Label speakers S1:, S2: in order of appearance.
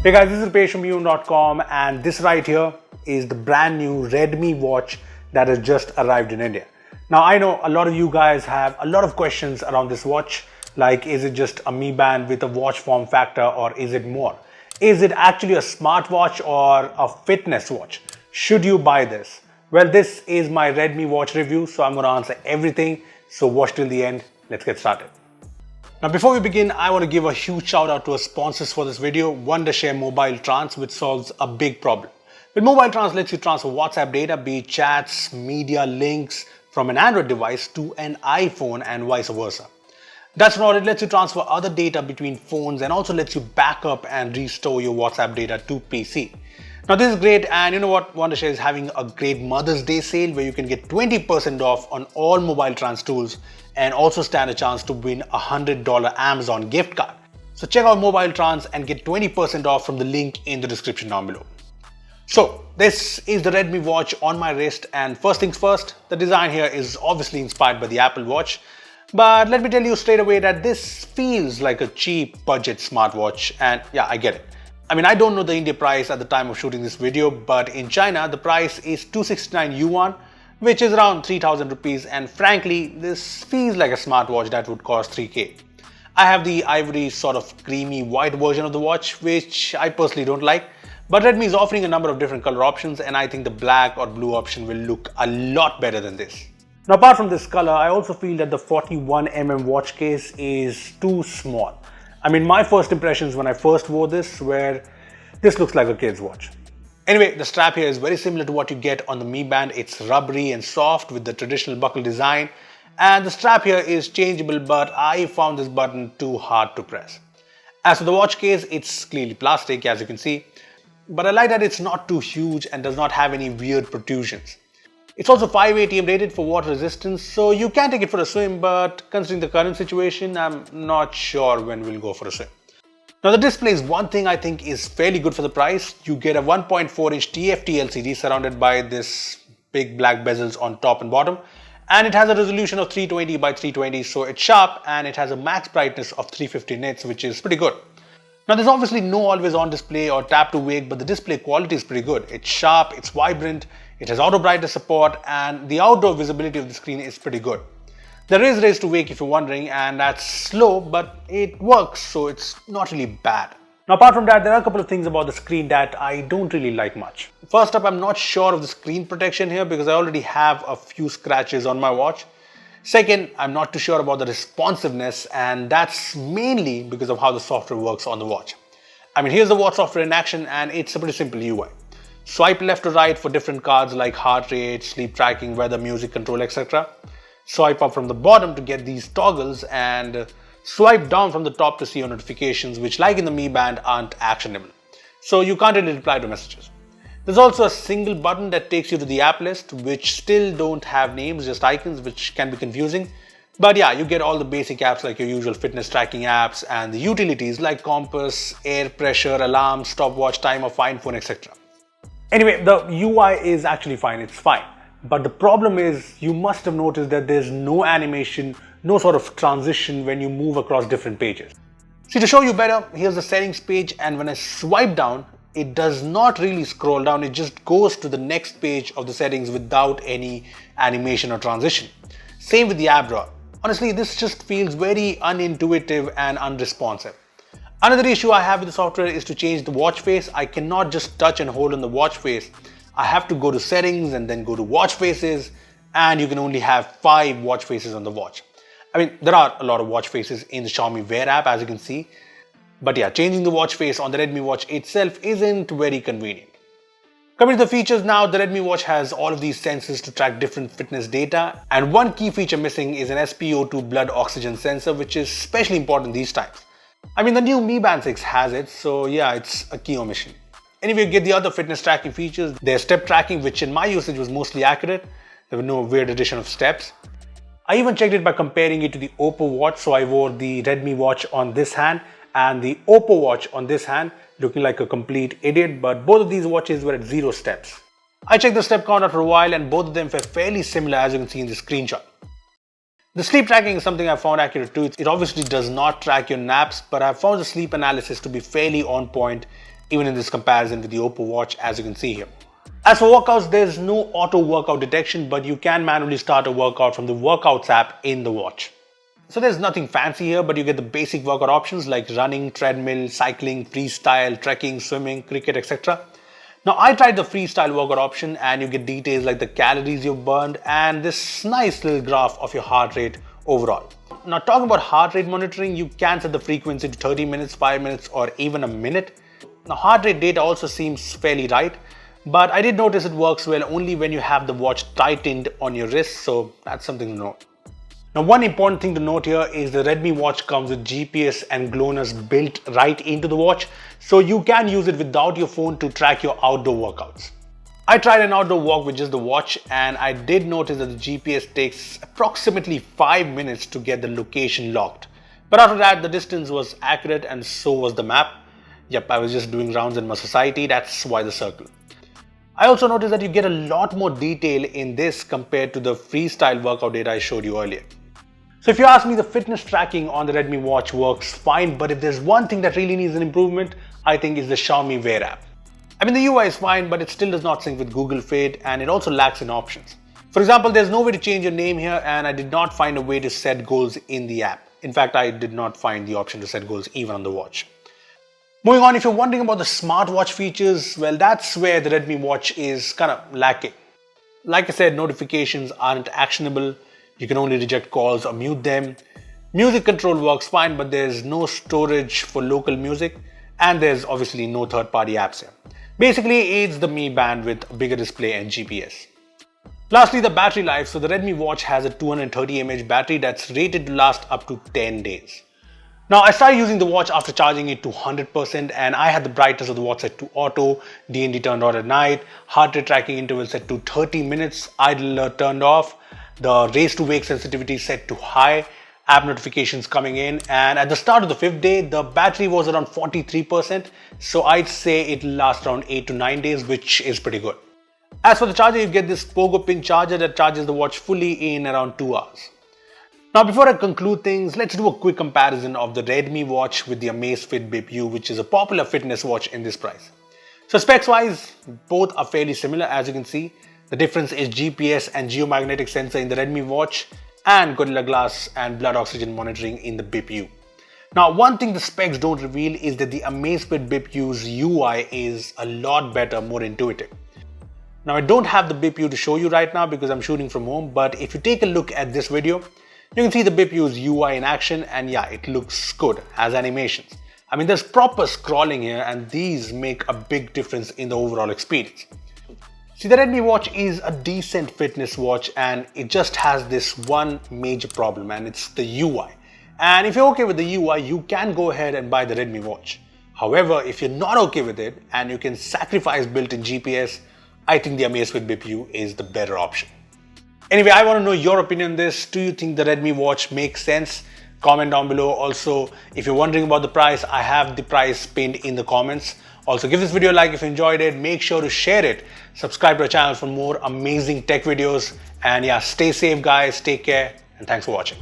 S1: Hey guys, this is from Beebom.com, and this right here is the brand new Redmi Watch that has just arrived in India. Now I know a lot of you guys have a lot of questions around this watch, like is it just a Mi Band with a watch form factor, or is it more? Is it actually a smartwatch or a fitness watch? Should you buy this? Well, this is my Redmi Watch review, so I'm going to answer everything. So watch till the end. Let's get started. Now before we begin, I want to give a huge shout out to our sponsors for this video, Wondershare Mobile Trans, which solves a big problem. With Mobile Trans lets you transfer WhatsApp data, be it chats, media, links from an Android device to an iPhone and vice versa. That's not it, lets you transfer other data between phones and also lets you back up and restore your WhatsApp data to PC. Now this is great, and you know what, Wondershare is having a great Mother's Day sale where you can get 20% off on all Mobile Trans tools and also stand a chance to win a $100 Amazon gift card. So check out Mobile Trans and get 20% off from the link in the description down below. So this is the Redmi Watch on my wrist, and first things first, the design here is obviously inspired by the Apple Watch. But let me tell you straight away that this feels like a cheap budget smartwatch, and yeah, I get it. I mean, I don't know the India price at the time of shooting this video, but in China, the price is 269 yuan, which is around 3000 rupees, and frankly, this feels like a smartwatch that would cost 3K. I have the ivory sort of creamy white version of the watch, which I personally don't like, but Redmi is offering a number of different color options, and I think the black or blue option will look a lot better than this. Now apart from this color, I also feel that the 41mm watch case is too small. I mean, my first impressions when I first wore this were, this looks like a kid's watch. Anyway, the strap here is very similar to what you get on the Mi Band. It's rubbery and soft with the traditional buckle design. And the strap here is changeable, but I found this button too hard to press. As for the watch case, it's clearly plastic, as you can see. But I like that it's not too huge and does not have any weird protrusions. It's also 5 ATM rated for water resistance, so you can take it for a swim, but considering the current situation, I'm not sure when we'll go for a swim. Now the display is one thing I think is fairly good for the price. You get a 1.4-inch TFT LCD surrounded by this big black bezels on top and bottom, and it has a resolution of 320 by 320, so it's sharp, and it has a max brightness of 350 nits, which is pretty good. Now there's obviously no always on display or tap to wake, but the display quality is pretty good. It's sharp, it's vibrant, it has auto brightness support, and the outdoor visibility of the screen is pretty good. There is raise to wake if you're wondering, and that's slow, but it works, so it's not really bad. Now apart from that, there are a couple of things about the screen that I don't really like much. First up, I'm not sure of the screen protection here because I already have a few scratches on my watch. Second, I'm not too sure about the responsiveness, and that's mainly because of how the software works on the watch. I mean, here's the watch software in action, and it's a pretty simple UI. Swipe left to right for different cards like heart rate, sleep tracking, weather, music control, etc. Swipe up from the bottom to get these toggles, and swipe down from the top to see your notifications, which like in the Mi Band aren't actionable. So you can't really reply to messages. There's also a single button that takes you to the app list, which still don't have names, just icons, which can be confusing. But yeah, you get all the basic apps like your usual fitness tracking apps and the utilities like compass, air pressure, alarm, stopwatch, timer, find phone, etc. Anyway, the UI is actually fine, it's fine. But the problem is, you must have noticed that there's no animation, no sort of transition when you move across different pages. See, to show you better, here's the settings page, and when I swipe down, it does not really scroll down, it just goes to the next page of the settings without any animation or transition. Same with the app drawer. Honestly, this just feels very unintuitive and unresponsive. Another issue I have with the software is to change the watch face. I cannot just touch and hold on the watch face. I have to go to settings and then go to watch faces, and you can only have 5 watch faces on the watch. I mean, there are a lot of watch faces in the Xiaomi Wear app, as you can see. But yeah, changing the watch face on the Redmi Watch itself isn't very convenient. Coming to the features now, the Redmi Watch has all of these sensors to track different fitness data, and one key feature missing is an SpO2 blood oxygen sensor, which is especially important these times. I mean, the new Mi Band 6 has it, so yeah, it's a key omission. Anyway, you get the other fitness tracking features. There's step tracking, which in my usage was mostly accurate. There were no weird addition of steps. I even checked it by comparing it to the Oppo Watch, so I wore the Redmi Watch on this hand and the Oppo Watch on this hand, looking like a complete idiot, but both of these watches were at 0 steps. I checked the step count after a while, and both of them were fairly similar, as you can see in the screenshot. The sleep tracking is something I found accurate too. It obviously does not track your naps, but I found the sleep analysis to be fairly on point even in this comparison with the Oppo Watch, as you can see here. As for workouts, there's no auto workout detection, but you can manually start a workout from the Workouts app in the watch. So there's nothing fancy here, but you get the basic workout options like running, treadmill, cycling, freestyle, trekking, swimming, cricket, etc. Now I tried the freestyle workout option and you get details like the calories you've burned and this nice little graph of your heart rate overall. Now talking about heart rate monitoring, you can set the frequency to 30 minutes, 5 minutes or even a minute. Now heart rate data also seems fairly right, but I did notice it works well only when you have the watch tightened on your wrist, so that's something to note. Now one important thing to note here is the Redmi Watch comes with GPS and GLONASS built right into the watch, so you can use it without your phone to track your outdoor workouts. I tried an outdoor walk with just the watch and I did notice that the GPS takes approximately 5 minutes to get the location locked. But after that, the distance was accurate and so was the map. Yep, I was just doing rounds in my society, that's why the circle. I also noticed that you get a lot more detail in this compared to the freestyle workout data I showed you earlier. So if you ask me, the fitness tracking on the Redmi Watch works fine, but if there's one thing that really needs an improvement, I think is the Xiaomi Wear app. I mean, the UI is fine, but it still does not sync with Google Fit and it also lacks in options. For example, there's no way to change your name here and I did not find a way to set goals in the app. In fact, I did not find the option to set goals even on the watch. Moving on, if you're wondering about the smartwatch features, well, that's where the Redmi Watch is kind of lacking. Like I said, notifications aren't actionable. You can only reject calls or mute them. Music control works fine, but there's no storage for local music and there's obviously no third-party apps here. Basically, it aids the Mi Band with a bigger display and GPS. Lastly, the battery life. So the Redmi Watch has a 230 mAh battery that's rated to last up to 10 days. Now, I started using the watch after charging it to 100% and I had the brightness of the watch set to auto, DND turned on at night, heart rate tracking interval set to 30 minutes, idle alert turned off, the raise to wake sensitivity set to high, app notifications coming in, and at the start of the 5th day, the battery was around 43%, so I'd say it'll last around 8 to 9 days, which is pretty good. As for the charger, you get this Pogo pin charger that charges the watch fully in around 2 hours. Now before I conclude things, let's do a quick comparison of the Redmi Watch with the Amazfit Bip U, which is a popular fitness watch in this price. So specs wise, both are fairly similar as you can see. The difference is GPS and geomagnetic sensor in the Redmi Watch and Gorilla Glass and blood oxygen monitoring in the Bip U. Now one thing the specs don't reveal is that the Amazfit Bip U's UI is a lot better, more intuitive. Now I don't have the Bip U to show you right now because I'm shooting from home, but if you take a look at this video, you can see the Bip U's UI in action and yeah, it looks good, has animations. I mean, there's proper scrolling here and these make a big difference in the overall experience. See, the Redmi Watch is a decent fitness watch and it just has this one major problem and it's the UI. And if you're okay with the UI, you can go ahead and buy the Redmi Watch. However, if you're not okay with it and you can sacrifice built-in GPS, I think the Amazfit Bip U is the better option. Anyway, I want to know your opinion on this. Do you think the Redmi Watch makes sense? Comment down below. Also, if you're wondering about the price, I have the price pinned in the comments. Also, give this video a like if you enjoyed it. Make sure to share it. Subscribe to our channel for more amazing tech videos. And yeah, stay safe guys, take care, and thanks for watching.